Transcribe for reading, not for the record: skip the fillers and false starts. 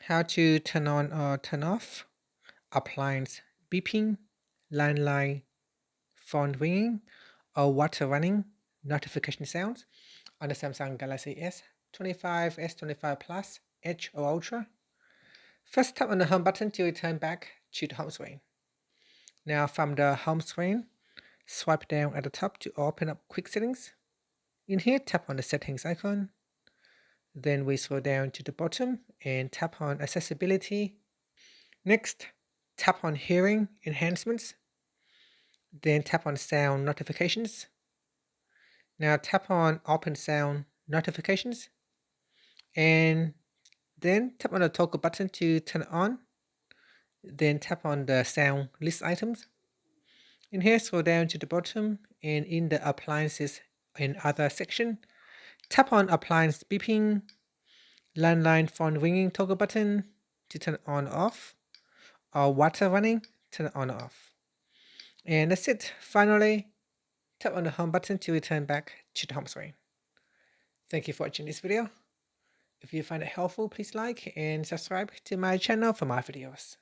How to turn on or turn off appliance beeping, landline, phone ringing, or water running notification sounds on the Samsung Galaxy S25, S25 Plus, Edge, or Ultra. First, tap on the home button to return back to the home screen. Now, from the home screen, swipe down at the top to open up quick settings. In here, tap on the settings icon. Then we scroll down to the bottom and tap on accessibility. Next, tap on hearing enhancements. Then tap on sound notifications. Now tap on open sound notifications. And then tap on the toggle button to turn it on. Then tap on the sound list items. In here, scroll down to the bottom and in the appliances and other section, tap on appliance beeping, landline phone ringing toggle button to turn it on or off, or water running, turn it on or off. And that's it. Finally, tap on the home button to return back to the home screen. Thank you for watching this video. If you find it helpful, please like and subscribe to my channel for more videos.